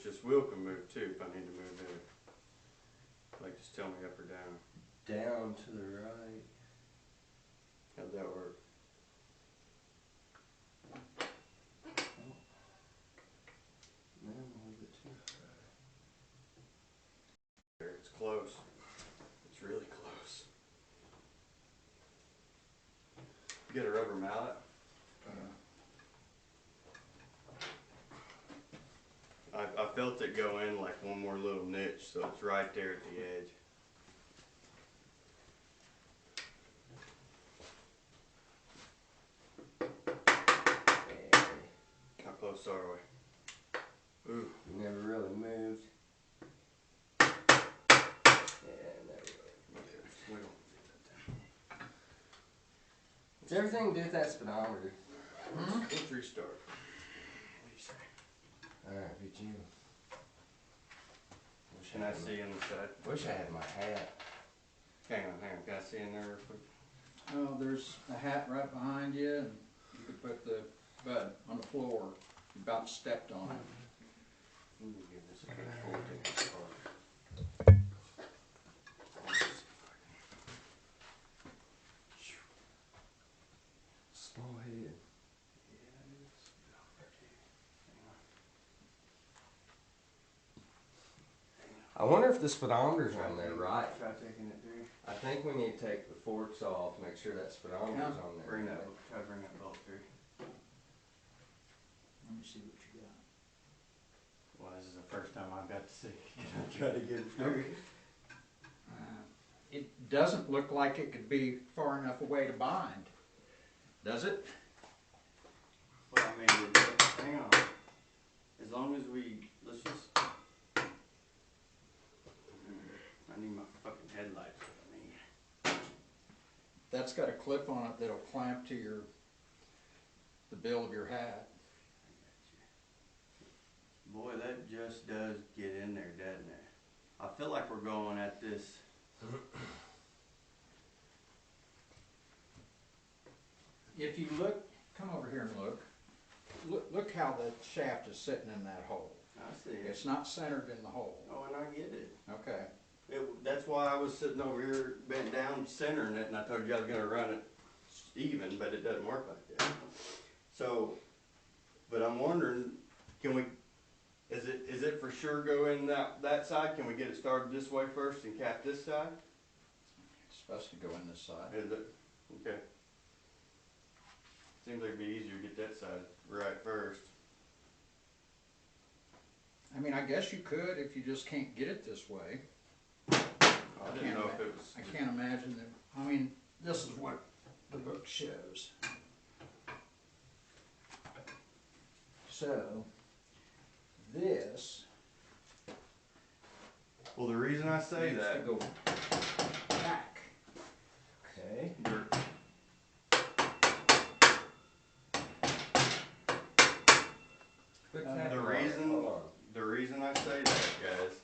which this wheel can move too if I need to move it. Like, just tell me up or down. Down to the right. How'd that work? No, a little bit too high. There, it's close. It's really close. You got a rubber mallet? I felt it go in like one more little niche, so it's right there at the edge. How close are we? Ooh. You never really moved. Yeah, there we go. Is everything to do with that speedometer? Let's restart. What do you say? Alright, beat you. Can I see in the side? Wish I had my hat. Hang on. Can I see in there real quick? Oh, there's a hat right behind you, and you could put the bud on the floor. You about stepped on it. Let me give this a quick full take apart. Small head. I wonder if the speedometer's on there right. Try taking it through. I think we need to take the forks off, make sure that speedometer's on there. Try to bring that bolt through. Let me see what you got. Well, this is the first time I've got to see. Can I try to get it through? It doesn't look like it could be far enough away to bind, does it? Well, I mean, hang on. As long as let's just. I need my fucking headlights. That's got a clip on it that'll clamp to the bill of your hat. Boy, that just does get in there, doesn't it? I feel like we're going at this. If you look, come over here and look. Look how the shaft is sitting in that hole. I see it. It's not centered in the hole. Oh, and I get it. Okay. That's why I was sitting over here bent down centering it, and I told you I was going to run it even, but it doesn't work like that. So, but I'm wondering, is it for sure go in that side? Can we get it started this way first and cap this side? It's supposed to go in this side. Is it? Okay. Seems like it'd be easier to get that side right first. I mean, I guess you could if you just can't get it this way. I didn't know if it was. I can't imagine that. I mean, this is what the book shows. So, this. Well, the reason I say needs that. to go back. Okay. The reason I say that, guys.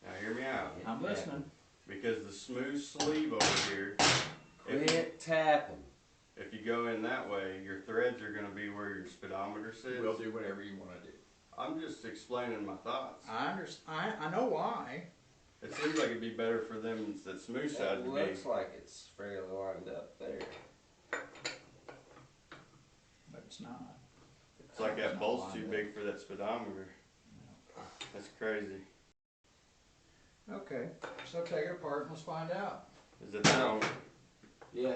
Now hear me out. I'm listening. Because the smooth sleeve over here. Quit tapping. If you go in that way, your threads are going to be where your speedometer sits. We'll do whatever you want to do. I'm just explaining my thoughts. I understand. I know why. It seems like it'd be better for them that smooth side It to be. looks like it's fairly lined up there. But it's not. It's like that It's bolt's not too lined big for that speedometer. That's crazy. Okay, so take it apart and let's find out. Is it wrong? Yeah.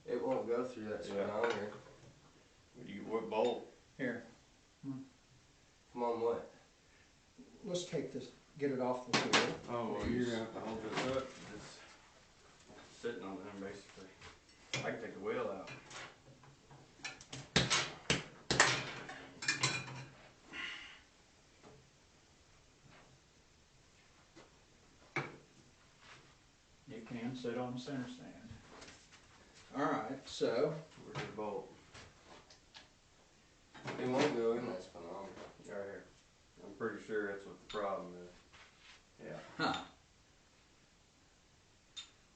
It won't go through that speedometer. What bolt? Here, Come on, what? let's take this, get it off the wheel. Oh, well, you're going to have to hold this up. It's sitting on them, basically. I can take the wheel out. You can sit on the center stand. All right, so. Where's the bolt? It won't go in that speedometer. Right here. I'm pretty sure that's what the problem is. Yeah. Huh.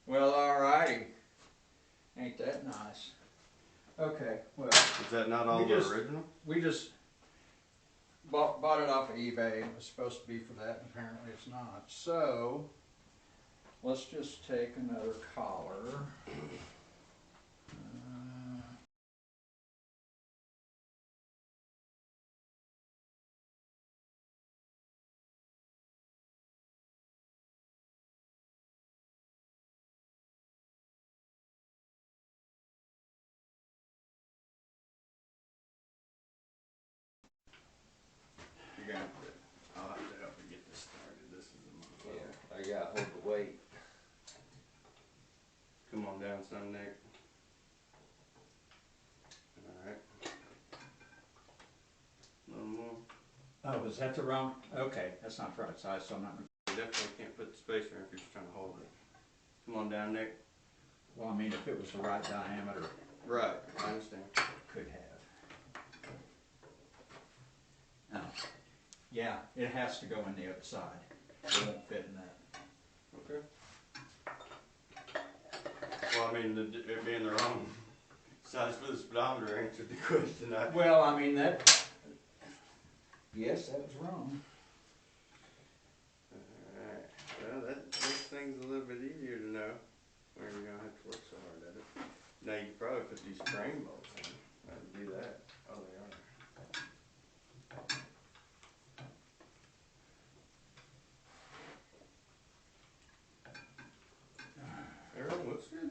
Well, all righty. Ain't that nice? Okay, well. Is that not all We the just- original? We just bought bought it off of eBay. It was supposed to be for that, and apparently it's not. So, let's just take another collar. You're gonna have to, I'll have to help you get this started. This is the money. Yeah, I gotta hold the weight. Come on down some, Nick. Alright. A little more. Oh, is that the wrong? Okay, that's not the right size, so I'm not. You definitely can't put the spacer in if you're just trying to hold it. Come on down, Nick. Well, I mean, if it was the right diameter, Right, I understand. could have. Oh, yeah, it has to go in the other side. It won't fit in that. Okay. Well, I mean, it being the wrong size for the speedometer answered the question. Well, I mean, that, yes, that was wrong. Alright, well, that makes things a little bit easier to know where you're gonna have to work so hard at it. Now, you could probably put these frame bolts in. How to do that? Oh, they are. Everything looks good.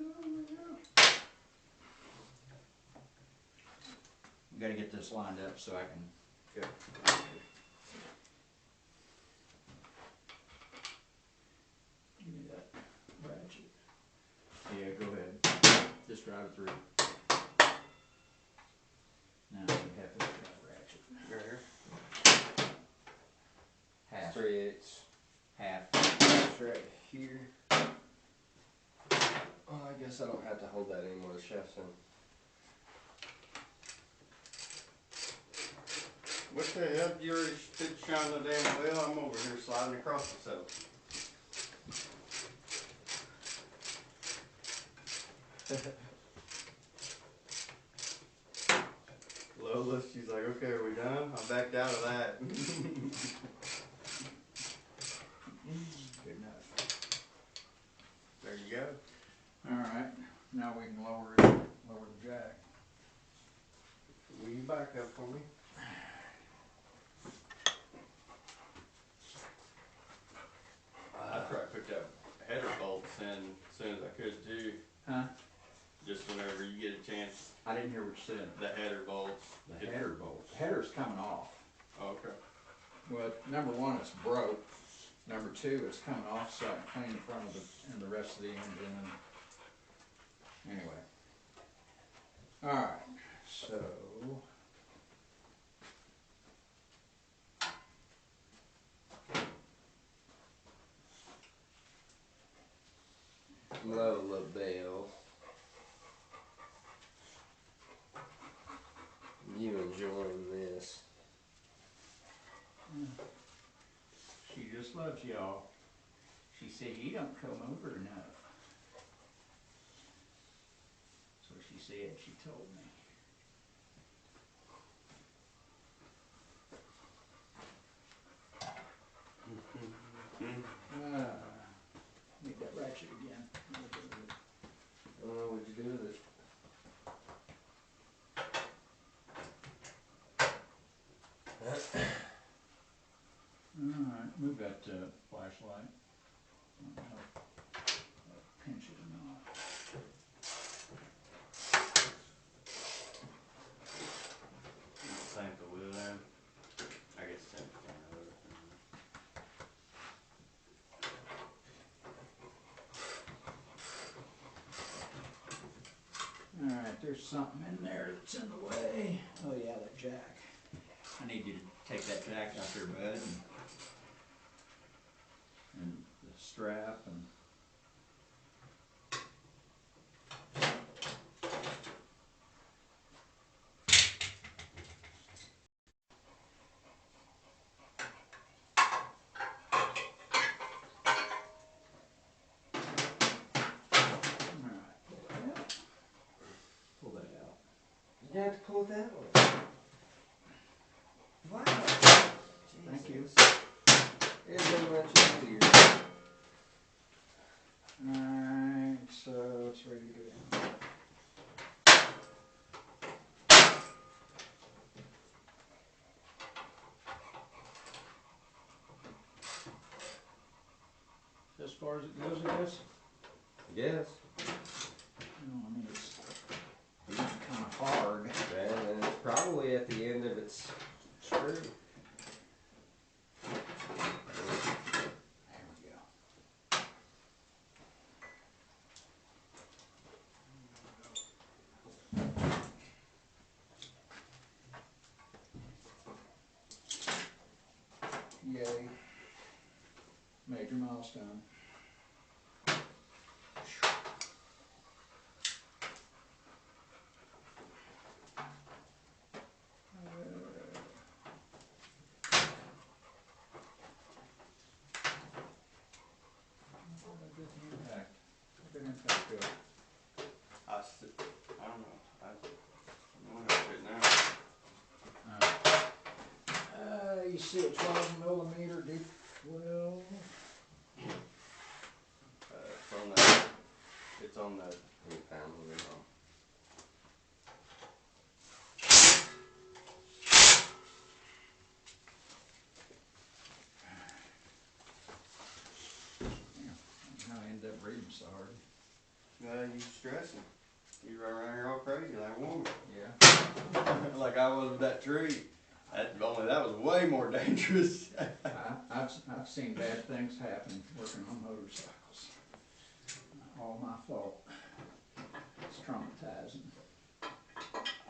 We gotta get this lined up so I can. Okay. Give me that ratchet. Yeah, go ahead. Just drive it through. Now we have to get that ratchet. Right here. Half. 3/8. Half. It's right here. Oh, I guess I don't have to hold that anymore. The shaft's in. What the hell? You already shine the damn wheel? I'm over here sliding across myself. Lola, she's like, okay, are we done? I backed out of that. Good enough. There you go. Alright, now we can lower the jack. Will you back up for me? I tried to put that header bolts in as soon as I could too. Huh? Just whenever you get a chance. I didn't hear what you said. The header bolts. The header bolt. Header's coming off. Oh, okay. Well, number one, it's broke. Number two, it's coming off so I can clean the front of and the rest of the engine. And anyway. Alright, so. Lola Bell. You enjoying this? She just loves y'all. She said you don't come over enough. That's what she said, she told me. Need that ratchet again. I don't know what you do with it. Alright, move that flashlight. I don't know if I'll pinch it or not. Same the wheel then. I guess same thing. Alright, there's something in there that's in the way. Oh yeah, that jack. I need you to take that jack out there, bud, and the strap and. Pull that out. You have to pull that one. Wow. it's ready to go down. As far as it goes, I guess. Yes. I mean, it's kind of hard. And it's probably at the end of its screw. There we go. Yay. Major milestone. Good impact to it. I don't know. I'm gonna have it now. You see a 12 millimeter D12. It's on the. We found one at home. How I ended up reading so hard. You stressing. You run around here all crazy like a woman. Yeah. Like I was with that tree. That was way more dangerous. I've seen bad things happen working on motorcycles. All my fault. It's traumatizing.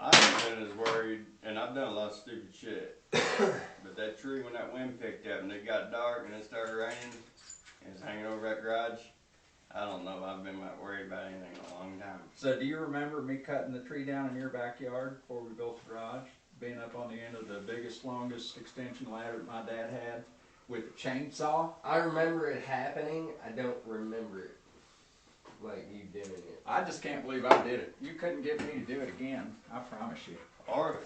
I haven't been as worried, and I've done a lot of stupid shit. But that tree, when that wind picked up and it got dark and it started raining, and it's hanging over that garage, I don't know if I've been that worried about anything in a long time. So do you remember me cutting the tree down in your backyard before we built the garage? Being up on the end of the biggest, longest extension ladder that my dad had with a chainsaw? I remember it happening. I don't remember it like you doing it. I just can't believe I did it. You couldn't get me to do it again. I promise you. Ours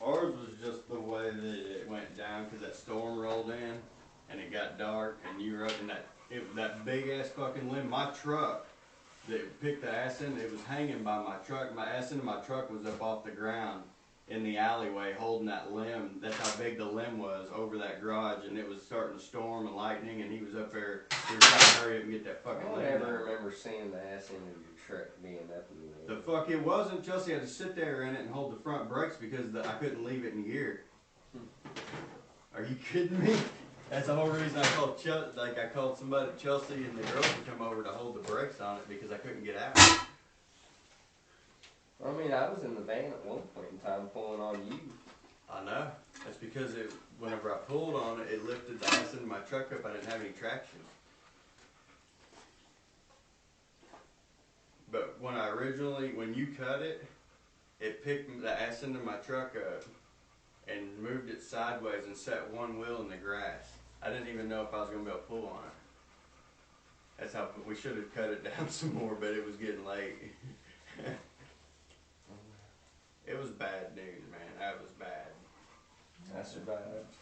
was just the way that it went down because that storm rolled in and it got dark and you were up in that big ass fucking limb. My truck that picked the ass end, it was hanging by my truck. My ass end of my truck was up off the ground in the alleyway holding that limb. That's how big the limb was over that garage, and it was starting to storm and lightning, and he was up there. We were trying to hurry up and get that fucking I limb never down. remember seeing the ass end of your truck being up in the The air. fuck it wasn't. Chelsea had to sit there in it and hold the front brakes because I couldn't leave it in gear. Are you kidding me? That's the whole reason I called I called somebody, Chelsea and the girls to come over to hold the brakes on it because I couldn't get out. I mean, I was in the van at one point in time pulling on you. I know. That's because whenever I pulled on it, it lifted the ass end of my truck up. I didn't have any traction. But when you cut it, it picked the ass end of my truck up and moved it sideways and set one wheel in the grass. I didn't even know if I was going to be able to pull on it. That's how we should have cut it down some more, but it was getting late. It was bad news, man. That was bad. I survived.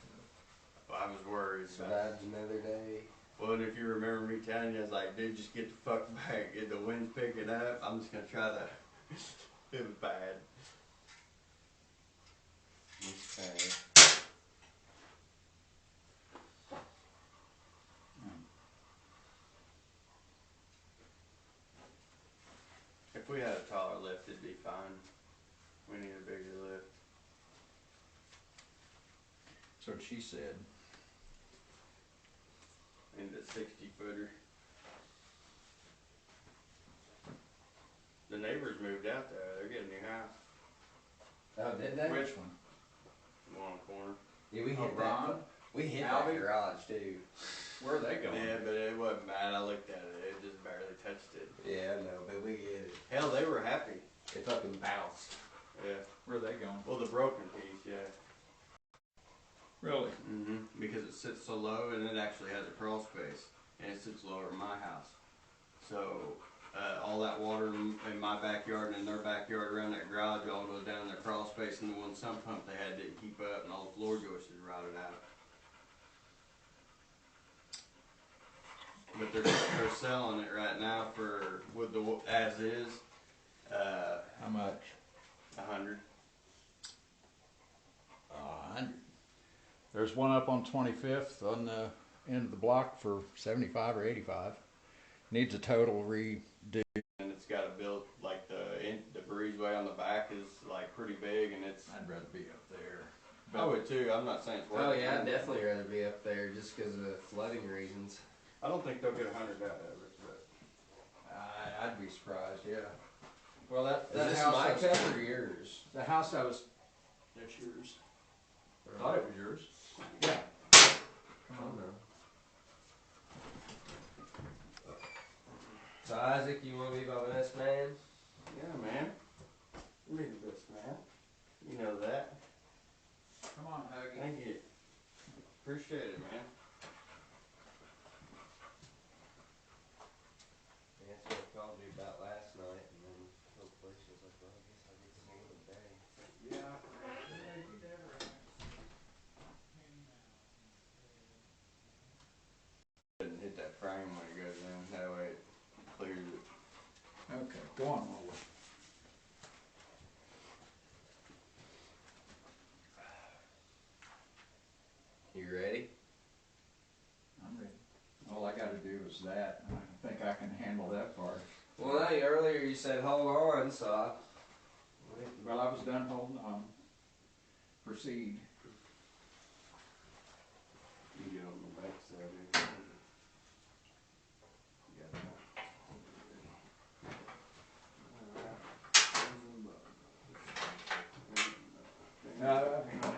Well, I was worried. Survived another day. Well, and if you remember me telling you, I was like, dude, just get the fuck back. If the wind's picking up, I'm just going to try that. It was bad. It's bad. If we had a taller lift, it'd be fine. We need a bigger lift. That's what she said. And a 60-footer. The neighbors moved out there. They're getting a new house. Oh, did they? Which one? The one on the corner. Yeah, we hit Oh, Ron? that. We hit Albie? that garage too. Where are they going? Yeah, but it wasn't bad. I looked at it. It just barely touched it. Yeah, I know, but we hit it. Hell, they were happy. It fucking bounced. Yeah. Where are they going? Well, the broken piece, yeah. Really? Because it sits so low and it actually has a crawl space. And it sits lower than my house. So, all that water in my backyard and in their backyard around that garage all goes down in their crawl space, and the one sump pump they had didn't keep up, and all the floor joists is rotted out. But they're selling it right now for with the, as is, How much? 100. 100. There's one up on 25th on the end of the block for 75 or 85. Needs a total redo. And it's got a built, like the breezeway on the back is like pretty big, and it's. I'd rather be up there. I would too. I'm not saying it's worth Oh it. yeah, I'd definitely rather be up there just because of flooding reasons. I don't think they'll get 100 out of it, but I'd be surprised, yeah. Well, that Is this house my I was, cut or yours? the house I was, that's yours. Thought it was yours. Yeah. I don't know. So Isaac, you want to be my best man? yeah, man. You're the best man. You know that. Come on, Huggy. Thank you. Appreciate it, man. That's what I called you about last night, and then hopefully she was like, well, I guess I'll get to see him today. Yeah. Doesn't hit that frame when it goes in. That way it clears it. Okay, go on, Lola. You ready? I'm ready. All I gotta do is that, and I think I can handle that part. Well, no, earlier you said hold on, so I... Well, I was done holding on. Proceed. You can get on the back side here. You got that. Alright. Hang on.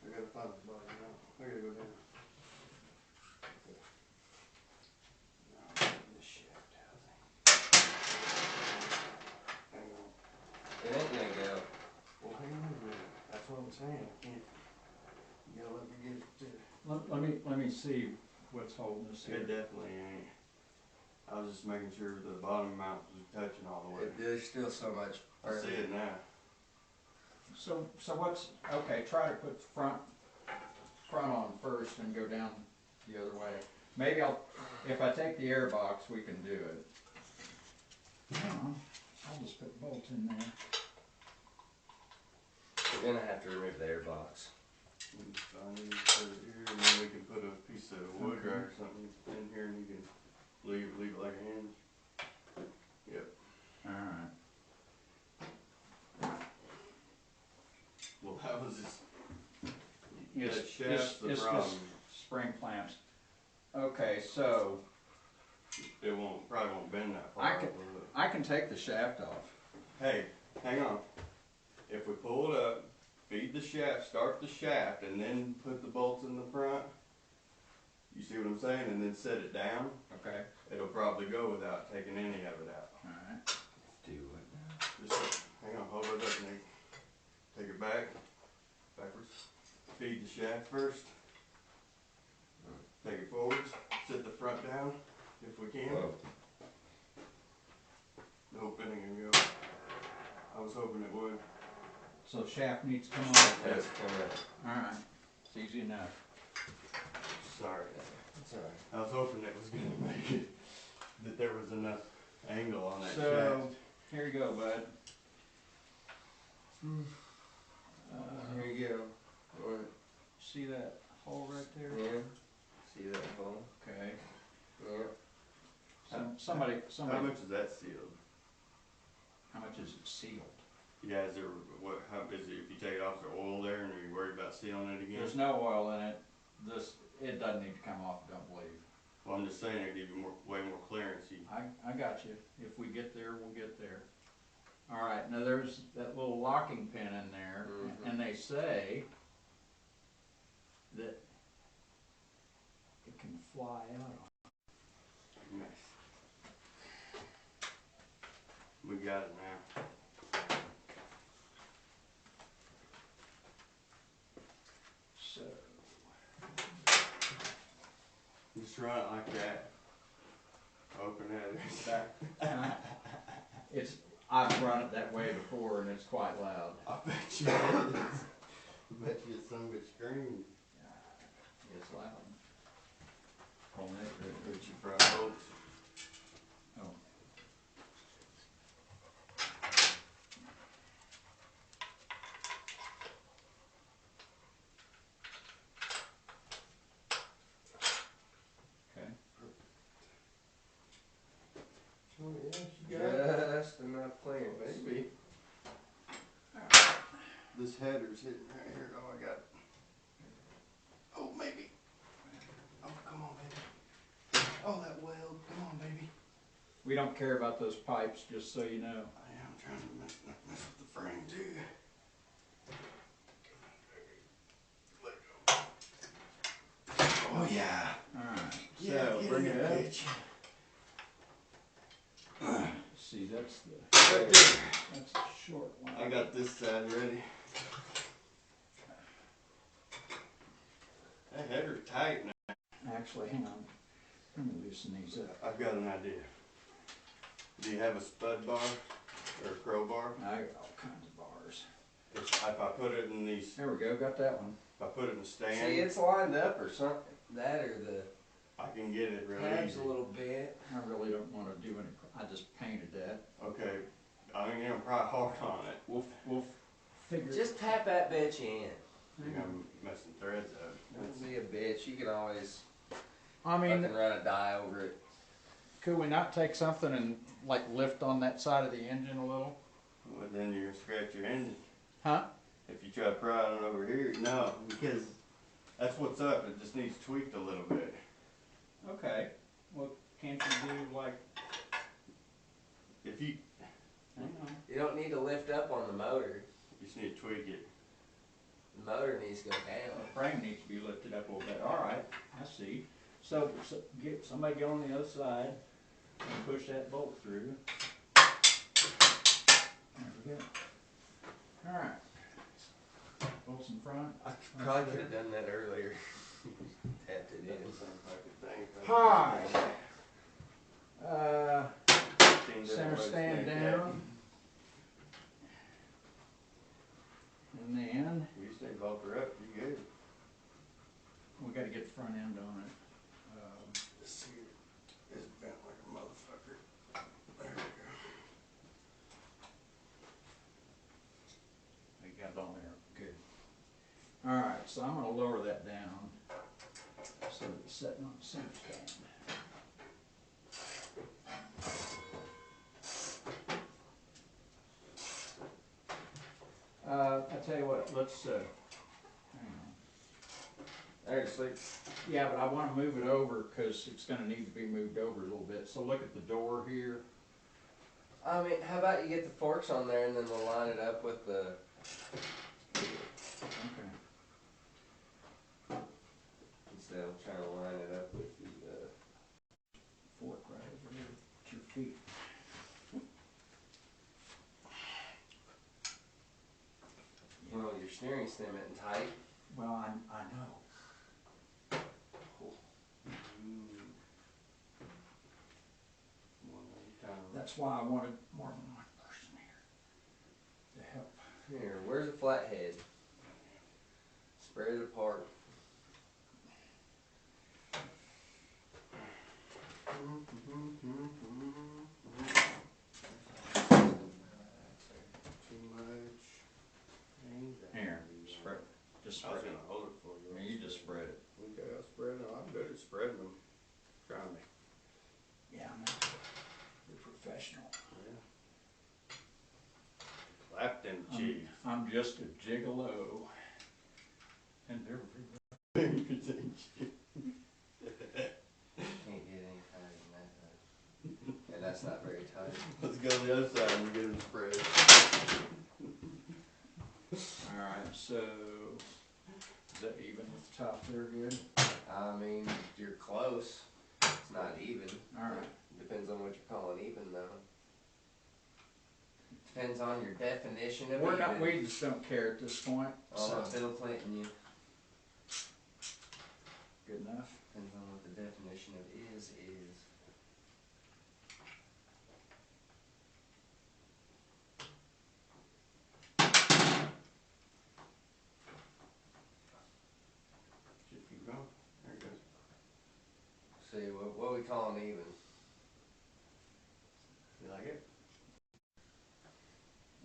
I gotta find the button now. I gotta go down. This shaft housing. Hang on. It ain't gonna go. Well, hang on a minute. That's what I'm saying. I can't. You gotta let me get it to. Let me see what's holding this here. It definitely ain't. I was just making sure the bottom mount was touching all the way. There's still so much. I see it now. So what's, okay, try to put front on first and go down the other way. Maybe if I take the air box, we can do it. No, I'll just put bolts in there. We're gonna have to remove the air box. I need to put it here, and then we can put a piece of wood Okay. or something in here, and you can leave it like a hinge. Yep. Alright. Well, that was just. Yes, That shaft's the it's problem. just spring clamps. Okay, so It probably won't bend that far. will it? I can take the shaft off. Hey, hang on. If we pull it up, feed the shaft, start the shaft, and then put the bolts in the front, you see what I'm saying? And then set it down, Okay. it'll probably go without taking any of it out. Alright. Do it. Just hang on, hold it up, Nick. Take it backwards. Feed the shaft first. Take it forwards. Sit the front down, if we can. Whoa. Nope, it ain't gonna go. I was hoping it would. So shaft needs to come off. That's correct. Alright. It's easy enough. Sorry. That's alright. I was hoping it was gonna make it, that there was enough angle on that So shaft. here you go, bud. Here you go. Alright. See that hole right there? Yeah. See that hole? Okay. Yeah. Somebody. How much is that sealed? How much is it sealed? Yeah, is there, how is it, if you take it off, is there oil there, and are you worried about sealing it again? There's no oil in it. It doesn't need to come off, I don't believe. Well, I'm just saying, it'd give you way more clearance. I got you. If we get there, we'll get there. Alright, now there's that little locking pin in there, and they say that it can fly out. Nice. We got it now. So, Just run it like that. Open it. I've run it that way before and it's quite loud. I bet you it is. I bet you it's some bitch screams. It's loud. Put your front bolts. Oh, header's hitting right here. Oh, I got it. Oh, maybe. Oh, come on, baby. Oh, that weld. Come on, baby. We don't care about those pipes, just so you know. I am trying to mess with the frame, too. Let go. Oh, yeah. Alright, Yeah, so get bring in it there, up. bitch. See, that's the Right there. that's the short one. I got this side ready. That header's tight now. Actually, hang on. Let me loosen these up. I've got an idea. Do you have a spud bar or a crowbar? I got all kinds of bars. If I put it in these, There we go, got that one. if I put it in the stand, See, it's lined up or something. That or the I can get it real tabs easy. a little bit. I really don't want to do any, I just painted that. Okay, I mean, I'm probably hard on it. We'll figure it. Just tap that bitch in. I think I'm messing threads up. Don't be a bitch. You can always I mean, fucking run a die over it. could we not take something and like lift on that side of the engine a little? Well, then you're gonna scratch your engine. Huh? If you try to pry it over here, no, because that's what's up. It just needs tweaked a little bit. Okay. Well, can't you do like, If you, hang on. You don't need to lift up on the motor. you just need to tweak it. The motor needs to go The down. frame needs to be lifted up a little bit. All right, I see. So get somebody get on the other side and push that bolt through. There we go. All right. Bolts in front. I probably could have done that earlier. Tapped it in. Hi. 15 Center different stand ways to make down. And then that. You stay vault her up, you good. we got to get the front end on it. This here is bent like a motherfucker. There we go. We got it on there. Good. All right, so I'm going to lower that down so that it's sitting on the center stand. I tell you what, let's, hang on. There, sleep. Yeah, but I want to move it over because it's going to need to be moved over a little bit. So look at the door here. I mean, how about you get the forks on there and then we'll line it up with the. Okay. Instead of trying to line it up with the. Fork right over here at your feet. Well, your steering stem isn't tight. Well, I know. One at a time. That's why I wanted more than one person here to help. Here, where's the flathead? Spread it apart. Too much. Here, spread. Just I was spread it. gonna hold it for you. Yeah, you just spread it. Okay, I'll spread them. I'm good at spreading them. Try me. Yeah, I'm not. You're professional. Yeah. Clap them cheeks. I'm just a gigolo. And they're Can't get any tighter than that though. And that's not very tight. Let's go to the other side and get them spread. Alright, so is that even with the top there good? I mean, you're close. It's not even. Alright. Depends on what you're calling even though. Depends on your definition of We're even. not, we just don't care at this point. Oh, So I'm Bill Clinton you. good enough. Depends on what the definition of is. Just keep going. There it goes. See, what we calling even? You like it?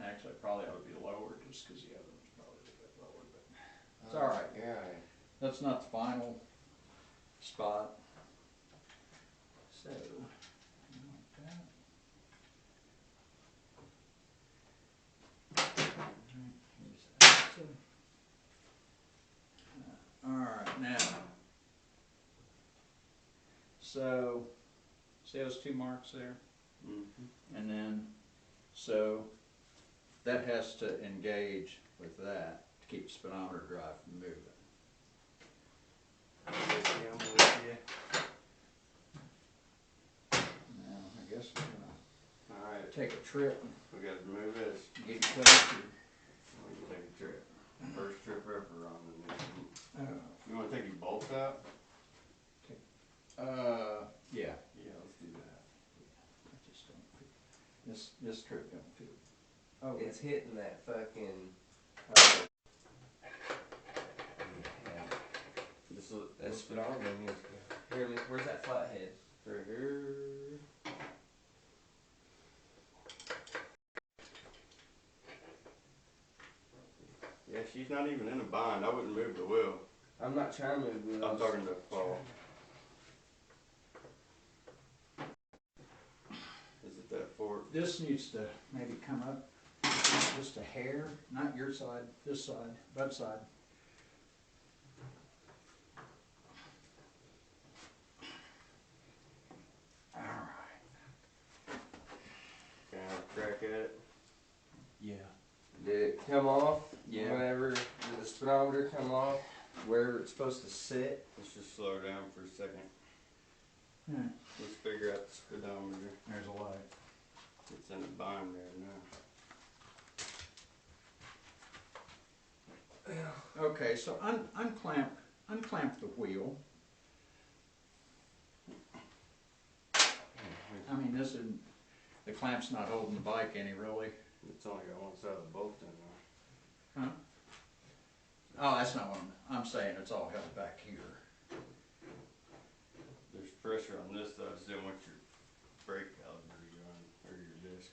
Actually, it probably ought to be lower just because the other one's probably a little bit lower, but it's alright. Yeah. That's not the final spot. So, like that. Alright, here's that. Alright, now. So, see those two marks there? Mm-hmm. And then, so that has to engage with that to keep the speedometer drive from moving. I'm with you. Now, I guess we're gonna Alright, take a trip we gotta remove this. and get closer. We can take a trip. First trip ever on the new one. Uh, You wanna take your bolts out? yeah. Yeah, let's do that. I just don't feel, this trip don't feel. Oh, It's hitting that fucking. This is That speedometer is. Here, where's that flathead? right here. Yeah, she's not even in a bind. I wouldn't move the wheel. I'm not trying to move wheels. I'm talking to fall. Is it that fork? this needs to maybe come up just a hair, not your side, this side, that side. Alright. Can I have a crack at it? Yeah. Did it come off? Yeah. Whenever did the speedometer come off? Where it's supposed to sit? Let's just slow her down for a second. Hmm. Let's figure out the speedometer. There's a light. It's in a bind there now. Okay, so unclamp the wheel. I mean, this isn't, the clamp's not holding the bike any really. It's only got one side of the bolt in there. Huh? Oh, that's not what I'm saying, it's all held back here. There's pressure on this though. I just didn't want your brake caliper to go on, or your disc.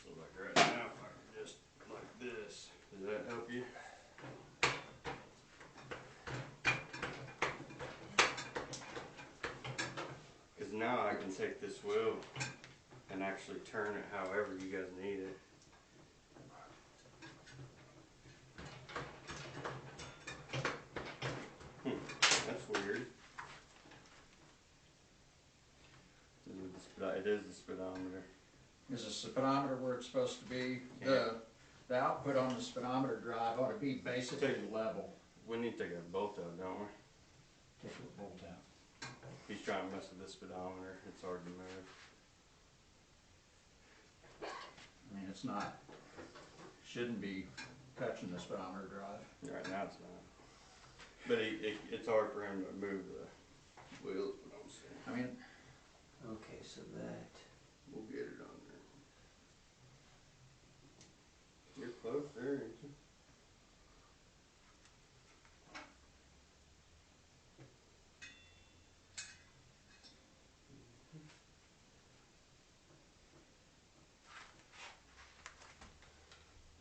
So like right now, if I can just like this, does that help you? Because now I can take this wheel and actually turn it however you guys need it. That's weird. It is the speedometer. Is the speedometer where it's supposed to be? The output on the speedometer drive ought to be basically level. We need to take a bolt out, don't we? Take the bolt out. He's trying to mess with the speedometer. It's hard to move. I mean, it's not, shouldn't be touching the speedometer drive. Right now it's not. But it's hard for him to move the wheel, is what I'm saying. I mean, Okay, so that. We'll get it on there. You're close there.